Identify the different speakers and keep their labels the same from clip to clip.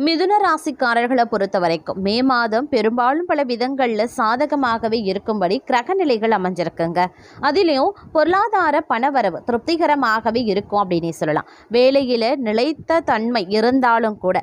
Speaker 1: மிதுன ராசிக்காரர்களை பொறுத்த வரைக்கும் மே மாதம் பெரும்பாலும் பல விதங்களில் சாதகமாகவே இருக்கும்படி கிரக நிலைகள் அமைஞ்சிருக்குங்க. அதிலையும் பொருளாதார பணவரவு திருப்திகரமாகவே இருக்கும் அப்படின்னு சொல்லலாம். வேலையில் நிலைத்த தன்மை இருந்தாலும் கூட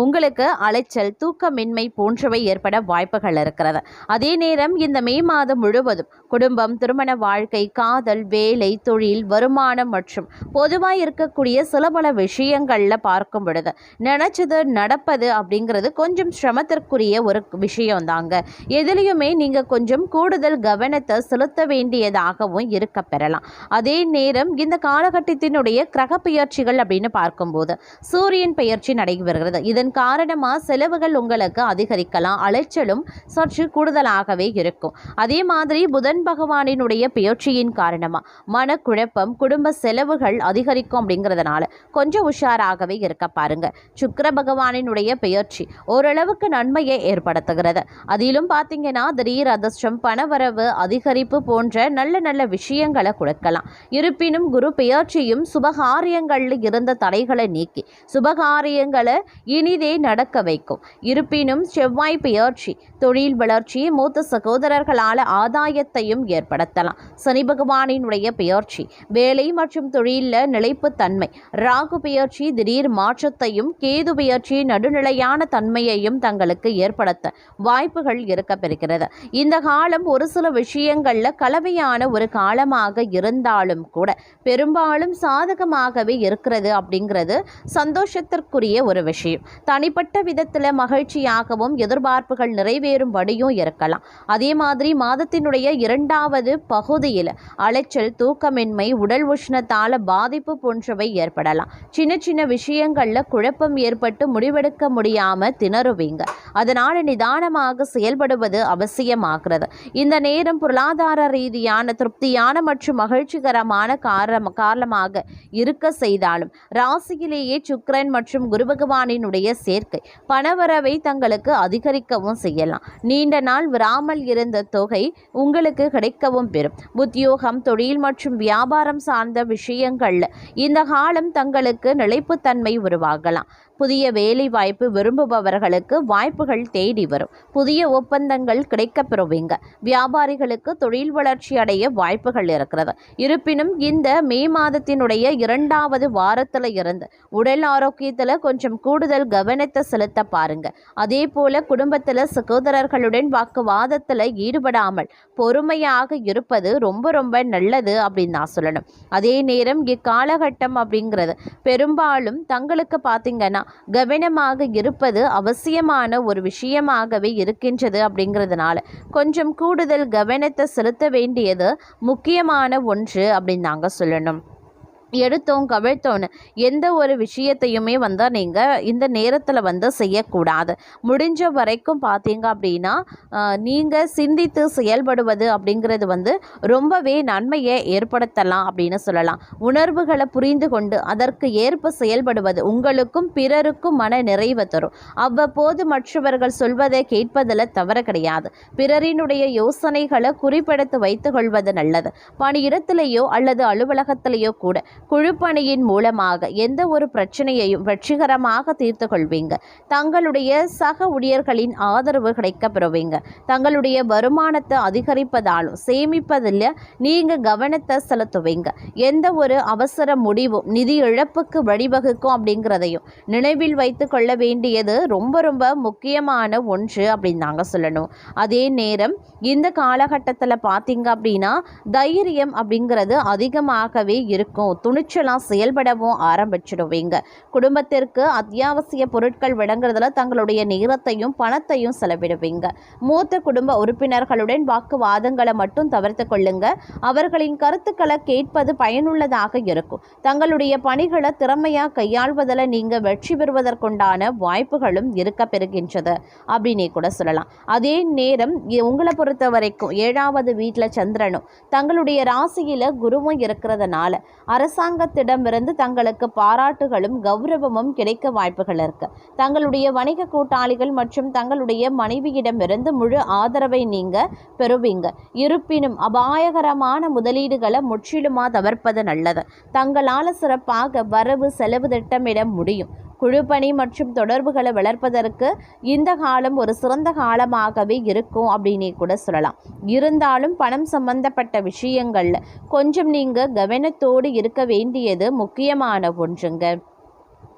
Speaker 1: உங்களுக்கு அலைச்சல், தூக்கமின்மை போன்றவை ஏற்பட வாய்ப்புகள் இருக்கிறது. அதே நேரம் இந்த மே மாதம் முழுவதும் குடும்பம், திருமண வாழ்க்கை, காதல், வேலை, தொழில், வருமானம் மற்றும் பொதுவாக இருக்கக்கூடிய சில பல விஷயங்களில் பார்க்கும் பொழுது நினைச்சது நடப்பது அப்படிங்கிறது கொஞ்சம் சிரமத்திற்குரிய ஒரு விஷயம் தாங்க. எதுலேயுமே நீங்கள் கொஞ்சம் கூடுதல் கவனத்தை செலுத்த வேண்டியதாகவும் இருக்க பெறலாம். அதே நேரம் இந்த காலகட்டத்தினுடைய கிரக பெயர்ச்சிகள் அப்படின்னு பார்க்கும்போது சூரியன் பெயர்ச்சி நடைபெறுகிறது. இதன் காரணமாக செலவுகள் உங்களுக்கு அதிகரிக்கலாம், அலைச்சலும் சற்று கூடுதலாகவே இருக்கும். அதே மாதிரி புதன் பகவானினுடைய பெயர்ச்சியின் காரணமாக மனக்குழப்பம், குடும்ப செலவுகள் அதிகரிக்கும். அப்படிங்கிறதுனால கொஞ்சம் உஷாராகவே இருக்க பாருங்க. சுக்கிர பகவானினுடைய பெயர்ச்சி ஓரளவுக்கு நன்மையை ஏற்படுத்துகிறது. அதிலும் பார்த்தீங்கன்னா திடீர் அதிர்ஷ்டம், பணவரவு அதிகரிப்பு போன்ற நல்ல நல்ல விஷயங்களை கொடுக்கலாம். இருப்பினும் குரு பெயர்ச்சியும் சுபகாரியங்களில் இருந்த தடைகளை நீக்கி சுபகாரியங்களை இனிதே நடக்க வைக்கும். இருப்பினும் செவ்வாய் பெயர்ச்சி தொழில் வளர்ச்சி, மூத்த சகோதரர்களால் ஆதாயத்தையும் ஏற்படுத்தலாம். சனி பகவானினுடைய பெயர்ச்சி வேலை மற்றும் தொழிலில் நிலைப்புத்தன்மை, ராகு பெயர்ச்சி திடீர் மாற்றத்தையும், கேது பெயர்ச்சி நடுநிலையான தன்மையையும் தங்களுக்கு ஏற்படுத்த வாய்ப்புகள் இருக்க பெறுகிறது. இந்த காலம் ஒரு சில விஷயங்கள்ல கலவையான ஒரு காலமாக இருந்தாலும் கூட பெரும்பாலும் சாதகமாகவே இருக்கிறது. அப்படிங்கிறது சந்தோஷத்திற்குரிய ஒரு விஷயம். தனிப்பட்ட விதத்தில் மகிழ்ச்சியாகவும் எதிர்பார்ப்புகள் நிறைவேறும்படியும் இருக்கலாம். அதே மாதிரி மாதத்தினுடைய இரண்டாவது பகுதியில் அலைச்சல், தூக்கமின்மை, உடல் உஷ்ணத்தால பாதிப்பு போன்றவை ஏற்படலாம். சின்ன சின்ன விஷயங்கள்ல குழப்பம் ஏற்பட்டு முடிவெடுக்க முடியாம திணறுவீங்க. அதனால நிதானமாக செயல்படுவது அவசியமாகிறது. இந்த நேரம் பொருளாதார ரீதியான திருப்தியான மற்றும் மகிழ்ச்சிகரமான காரணமாக இருக்க செய்தாலும் ராசியிலேயே சுக்கிரன் மற்றும் குரு பகவானினுடைய சேர்க்கை பணவரவை தங்களுக்கு அதிகரிக்கவும் செய்யலாம். நீண்ட நாள் விராமல் இருந்த தொகை உங்களுக்கு கிடைக்கவும் பெறும். உத்தியோகம், தொழில் மற்றும் வியாபாரம் சார்ந்த விஷயங்கள்ல இந்த காலம் தங்களுக்கு நிலைப்புத்தன்மை உருவாகலாம். புதிய வேலை வாய்ப்பு விரும்புபவர்களுக்கு வாய்ப்புகள் தேடி வரும். புதிய ஒப்பந்தங்கள் கிடைக்கப் பெறுவீங்க. வியாபாரிகளுக்கு தொழில் வளர்ச்சி அடைய வாய்ப்புகள் இருக்கிறது. இருப்பினும் இந்த மே மாதத்தினுடைய இரண்டாவது வாரத்தில் இருந்து உடல் ஆரோக்கியத்தில் கொஞ்சம் கூடுதல் கவனத்தை செலுத்த பாருங்க. அதே போல குடும்பத்தில் சகோதரர்களுடன் வாக்குவாதத்தில் ஈடுபடாமல் பொறுமையாக இருப்பது ரொம்ப ரொம்ப நல்லது அப்படின்னு நான் சொல்லணும். அதே நேரம் இக்காலகட்டம் அப்படிங்கிறது பெரும்பாலும் தங்களுக்கு பார்த்தீங்கன்னா கவனமாக இருப்பது அவசியமான ஒரு விஷயமாகவே இருக்கின்றது. அப்படிங்கிறதுனால கொஞ்சம் கூடுதல் கவனத்தை செலுத்த வேண்டியது முக்கியமான ஒன்று அப்படின்னு நாங்கள் சொல்லணும். எடுத்தோம் கவிழ்த்தோன்னு எந்த ஒரு விஷயத்தையுமே நீங்கள் இந்த நேரத்தில் செய்யக்கூடாது. முடிஞ்ச வரைக்கும் பார்த்தீங்க அப்படின்னா நீங்கள் சிந்தித்து செயல்படுவது அப்படிங்கிறது ரொம்பவே நன்மையை ஏற்படுத்தலாம் அப்படின்னு சொல்லலாம். உணர்வுகளை புரிந்து கொண்டு அதற்கு ஏற்ப செயல்படுவது உங்களுக்கும் பிறருக்கும் மன நிறைவு தரும். அவ்வப்போது மற்றவர்கள் சொல்வதை கேட்பதில் தவறு கிடையாது. பிறரினுடைய யோசனைகளை குறிப்பெடுத்து வைத்துக் கொள்வது நல்லது. பணியிடத்திலேயோ அல்லது அலுவலகத்திலேயோ கூட குழுப்பணியின் மூலமாக எந்த ஒரு பிரச்சனையையும் வெற்றிகரமாக தீர்த்து கொள்வீங்க. தங்களுடைய சக ஊழியர்களின் ஆதரவு கிடைக்க பெறுவீங்க. தங்களுடைய வருமானத்தை அதிகரிப்பதாலும் சேமிப்பதில் நீங்கள் கவனத்தை செலுத்துவீங்க. எந்த ஒரு அவசர முடிவும் நிதி இழப்புக்கு வழிவகுக்கும் அப்படிங்கிறதையும் நினைவில் வைத்து கொள்ள வேண்டியது ரொம்ப ரொம்ப முக்கியமான ஒன்று அப்படின்னு நாங்கள் சொல்லணும். அதே நேரம் இந்த காலகட்டத்தில் பார்த்தீங்க அப்படின்னா தைரியம் அப்படிங்கிறது அதிகமாகவே இருக்கும். துணிச்சலாக செயல்படவும் ஆரம்பிச்சிடுவீங்க. குடும்பத்திற்கு அத்தியாவசிய பொருட்கள் வழங்குறதுல தங்களுடைய நேரத்தையும் பணத்தையும் செலவிடுவீங்க. மூத்த குடும்ப உறுப்பினர்களுடன் வாக்குவாதங்களை மட்டும் தவிர்த்து கொள்ளுங்க. அவர்களின் கருத்துக்களை கேட்பது பயனுள்ளதாக இருக்கும். தங்களுடைய பணிகளை திறமையாக கையாள்வதில் நீங்கள் வெற்றி பெறுவதற்குண்டான வாய்ப்புகளும் இருக்க பெறுகின்றது அப்படின்னே கூட சொல்லலாம். அதே நேரம் உங்களை பொறுத்த வரைக்கும் 7வது வீட்டில் சந்திரனும் தங்களுடைய ராசியில் குருவும் இருக்கிறதுனால அரசாங்கத்திடமிருந்து தங்களுக்கு பாராட்டுகளும் கௌரவமும் கிடைக்க வாய்ப்புகள் இருக்கு. தங்களுடைய வணிக கூட்டாளிகள் மற்றும் தங்களுடைய மனைவியிடமிருந்து முழு ஆதரவை நீங்க பெறுவீங்க. இருப்பினும் அபாயகரமான முதலீடுகளை முற்றிலுமா தவிர்ப்பது நல்லது. தங்களால் சிறப்பாக வரவு செலவு திட்டமிட முடியும். குழுப்பணி மற்றும் தொடர்புகளை வளர்ப்பதற்கு இந்த காலம் ஒரு சிறந்த காலமாகவே இருக்கும் அப்படின்னே கூட சொல்லலாம். இருந்தாலும் பணம் சம்பந்தப்பட்ட விஷயங்கள்ல கொஞ்சம் நீங்க கவனத்தோடு இருக்க வேண்டியது முக்கியமான ஒன்றுங்க.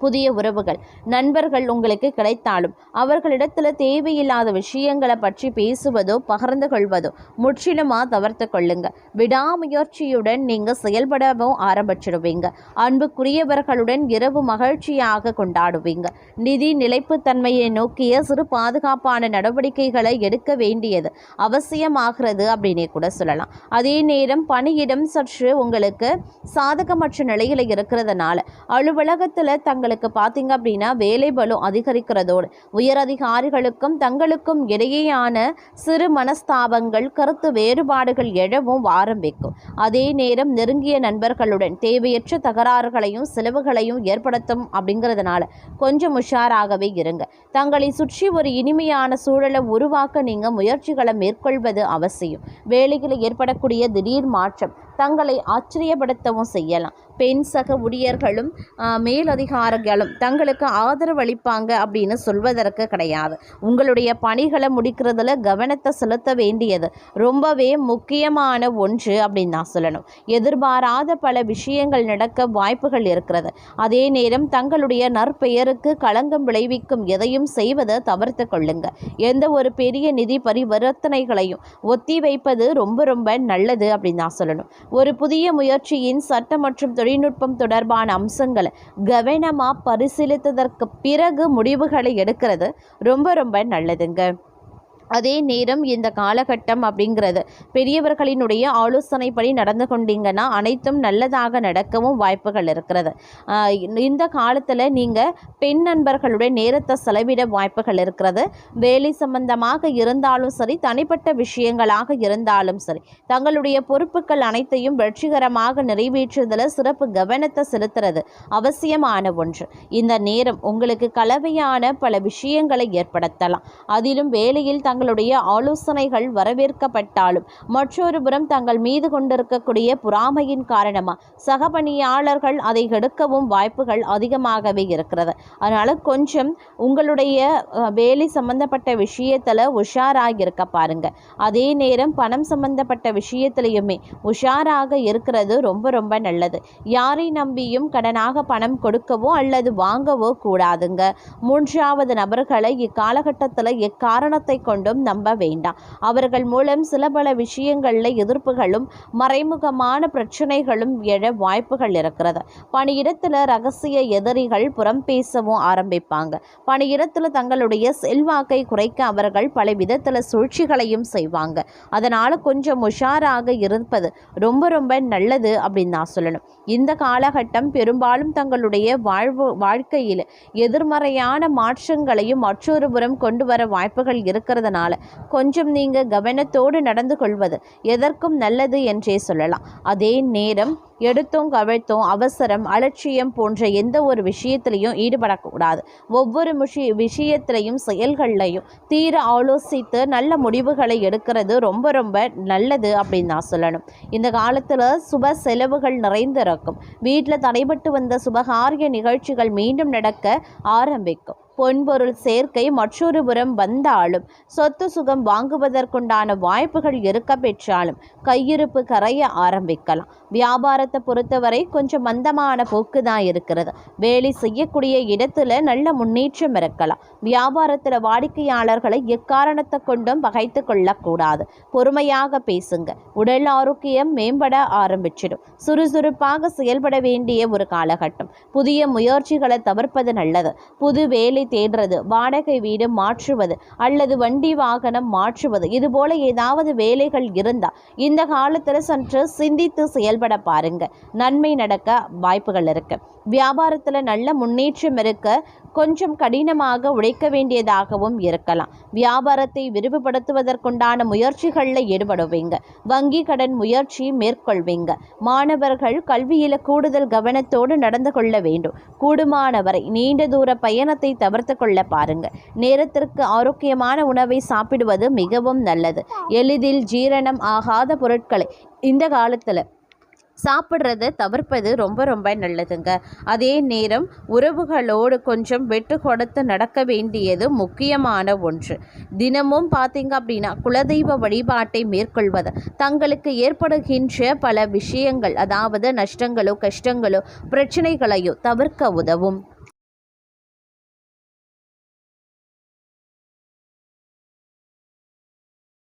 Speaker 1: புதிய உறவுகள் நண்பர்கள் உங்களுக்கு கிடைத்தாலும் அவர்களிடத்துல தேவையில்லாத விஷயங்களை பற்றி பேசுவதோ பகிர்ந்து கொள்வதோ முற்றிலுமாக தவிர்த்து கொள்ளுங்க. விடாமுயற்சியுடன் நீங்கள் செயல்படவும் ஆரம்பிச்சிடுவீங்க. அன்புக்குரியவர்களுடன் இரவு மகிழ்ச்சியாக கொண்டாடுவீங்க. நிதி நிலைப்புத்தன்மையை நோக்கிய சிறு பாதுகாப்பான நடவடிக்கைகளை எடுக்க வேண்டியது அவசியமாகிறது அப்படின்னே கூட சொல்லலாம். அதே நேரம் பணியிடம் சற்று உங்களுக்கு சாதகமற்ற நிலையில் இருக்கிறதுனால அலுவலகத்தில் தங்களுக்கு பார்த்தீங்க அப்படின்னா வேலை பளு அதிகரிக்கிறதோடு உயர் அதிகாரிகளுக்கும் தங்களுக்கும் இடையேயான சிறு மனஸ்தாபங்கள் கருத்து வேறுபாடுகள் எழவும் ஆரம்பிக்கும். அதே நேரம் நெருங்கிய நண்பர்களுடன் தேவையற்ற தகராறுகளையும் செலவுகளையும் ஏற்படுத்தும் அப்படிங்கிறதுனால கொஞ்சம் உஷாராகவே இருங்க. தங்களை சுற்றி ஒரு இனிமையான சூழலை உருவாக்க நீங்கள் முயற்சிகளை மேற்கொள்வது அவசியம். வேலையில் ஏற்படக்கூடிய திடீர் மாற்றம் தங்களை ஆச்சரியப்படுத்தவும் செய்யலாம். பெண் சக ஊழியர்களும் மேலதிகாரிகளும் தங்களுக்கு ஆதரவு அளிப்பாங்க அப்படின்னு சொல்வதற்கு கிடையாது. உங்களுடைய பணிகளை முடிக்கிறதுல கவனத்தை செலுத்த வேண்டியது ரொம்பவே முக்கியமான ஒன்று அப்படின்னு நான் சொல்லணும். எதிர்பாராத பல விஷயங்கள் நடக்க வாய்ப்புகள் இருக்கிறது. அதே நேரம் தங்களுடைய நற்பெயருக்கு களங்கம் விளைவிக்கும் எதையும் செய்வதை தவிர்த்து கொள்ளுங்க. எந்த ஒரு பெரிய நிதி பரிவர்த்தனைகளையும் ஒத்தி வைப்பது ரொம்ப ரொம்ப நல்லது அப்படின்னு நான் சொல்லணும். ஒரு புதிய முயற்சியின் சட்ட மற்றும் தொழில்நுட்பம் தொடர்பான அம்சங்களை கவனமாக பரிசீலித்ததற்கு பிறகு முடிவுகளை எடுக்கிறது ரொம்ப ரொம்ப நல்லதுங்க. அதே நேரம் இந்த காலகட்டம் அப்படிங்கிறது பெரியவர்களினுடைய ஆலோசனைப்படி நடந்து கொண்டீங்கன்னா அனைத்தும் நல்லதாக நடக்கவும் வாய்ப்புகள் இருக்கிறது. இந்த காலத்தில் நீங்கள் பெண் நண்பர்களுடைய நேரத்தை செலவிட வாய்ப்புகள் இருக்கிறது. வேலை சம்பந்தமாக இருந்தாலும் சரி, தனிப்பட்ட விஷயங்களாக இருந்தாலும் சரி, தங்களுடைய பொறுப்புகள் அனைத்தையும் வெற்றிகரமாக நிறைவேற்றுவதில் சிறப்பு கவனத்தை செலுத்துறது அவசியமான ஒன்று. இந்த நேரம் உங்களுக்கு கலவையான பல விஷயங்களை ஏற்படுத்தலாம். அதிலும் வேலையில் தங்களுடைய ஆலோசனைகள் வரவேற்கப்பட்டாலும் மற்றொரு புறம் தங்கள் மீது கொண்டிருக்கக்கூடிய பொறாமையின் காரணமாக சக பணியாளர்கள் அதை எடுக்கவும் வாய்ப்புகள் அதிகமாகவே இருக்கிறது. அதனால் கொஞ்சம் உங்களுடைய வேலை சம்பந்தப்பட்ட விஷயத்தில் உஷாராக இருக்க பாருங்க. அதே நேரம் பணம் சம்பந்தப்பட்ட விஷயத்திலையுமே உஷாராக இருக்கிறது ரொம்ப ரொம்ப நல்லது. யாரை நம்பியும் கடனாக பணம் கொடுக்கவோ அல்லது வாங்கவோ கூடாதுங்க. மூன்றாவது நபர்களை இக்காலகட்டத்தில் எக்காரணத்தை கொண்டும் நம்ப வேண்டாம். அவர்கள் மூலம் சில பல விஷயங்களில் எதிர்ப்புகளும் மறைமுகமான பிரச்சனைகளும் எழ வாய்ப்புகள் இருக்கிறது. பணியிடத்தில் ரகசிய எதிரிகள் புறம் பேசவும் ஆரம்பிப்பாங்க. பணியிடத்தில் தங்களுடைய செல்வாக்கை குறைக்க அவர்கள் பல விதத்தில் சூழ்ச்சிகளையும் செய்வாங்க. அதனால் கொஞ்சம் உஷாராக இருப்பது ரொம்ப ரொம்ப நல்லது அப்படின்னு நான் சொல்லணும். இந்த காலகட்டம் பெரும்பாலும் தங்களுடைய வாழ்க்கையில் எதிர்மறையான மாற்றங்களையும் மற்றொரு புறம் கொண்டு வர வாய்ப்புகள் இருக்கிறதுனால கொஞ்சம் நீங்க கவனத்தோடு நடந்து கொள்வது எதற்கும் நல்லது என்றே சொல்லலாம். அதே நேரம் எடுத்தோம் கவிழ்த்தோம் அவசரம் அலட்சியம் போன்ற எந்த ஒரு விஷயத்திலையும் ஈடுபடக்கூடாது. ஒவ்வொரு விஷயத்திலையும் செயல்களையும் தீர ஆலோசித்து நல்ல முடிவுகளை எடுக்கிறது ரொம்ப ரொம்ப நல்லது அப்படின்னு நான் சொல்லணும். இந்த காலத்தில் சுப செலவுகள் நிறைந்திருக்கும். வீட்டில் தடைபட்டு வந்த சுபகாரிய நிகழ்ச்சிகள் மீண்டும் நடக்க ஆரம்பிக்கும். பொன்பொருள் சேர்க்கை மற்றொரு புறம் வந்தாலும் சொத்து சுகம் வாங்குவதற்குண்டான வாய்ப்புகள் இருக்க பெற்றாலும் கையிருப்பு கரைய ஆரம்பிக்கலாம். வியாபாரத்தை பொறுத்தவரை கொஞ்சம் மந்தமான போக்கு தான் இருக்கிறது. வேலை செய்யக்கூடிய இடத்துல நல்ல முன்னேற்றம் இருக்கலாம். வியாபாரத்தில் வாடிக்கையாளர்களை எக்காரணத்தை கொண்டும் பகைத்து கொள்ளக்கூடாது. பொறுமையாக பேசுங்க. உடல் ஆரோக்கியம் மேம்பட ஆரம்பிச்சிடும். சுறுசுறுப்பாக செயல்பட வேண்டிய ஒரு காலகட்டம். புதிய முயற்சிகளை தவிர்ப்பது நல்லது. புது வேலை தேடுறது, வாடகை வீடு மாற்றுவது அல்லது வண்டி வாகனம் மாற்றுவது, இதுபோல ஏதாவது வேலைகள் இருந்தால் இந்த காலத்தில் சற்று சிந்தித்து செயல்பட பாருங்க. நன்மை நடக்க வாய்ப்புகள் இருக்கு. வியாபாரத்தில் நல்ல முன்னேற்றம் இருக்க கொஞ்சம் கடினமாக உழைக்க வேண்டியதாகவும் இருக்கலாம். வியாபாரத்தை விரிவுபடுத்துவதற்குண்டான முயற்சிகளில் ஈடுபடுவீங்க. வங்கி கடன் முயற்சி மேற்கொள்வீங்க. மாணவர்கள் கல்வியில் கூடுதல் கவனத்தோடு நடந்து கொள்ள வேண்டும். கூடுமானவரை நீண்ட தூர பயணத்தை தவிர்த்து கொள்ள பாருங்க. நேரத்திற்கு ஆரோக்கியமான உணவை சாப்பிடுவது மிகவும் நல்லது. எளிதில் ஜீரணம் ஆகாத பொருட்களை இந்த காலத்தில் சாப்பிட்றத தவிர்ப்பது ரொம்ப ரொம்ப நல்லதுங்க. அதே நேரம் உறவுகளோடு கொஞ்சம் விட்டு கொடுத்து நடக்க வேண்டியது முக்கியமான ஒன்று. தினமும் பார்த்தீங்க அப்படின்னா குலதெய்வ வழிபாட்டை மேற்கொள்வது தங்களுக்கு ஏற்படுகின்ற பல விஷயங்கள், அதாவது நஷ்டங்களோ கஷ்டங்களோ பிரச்சனைகளையோ தவிர்க்க உதவும்.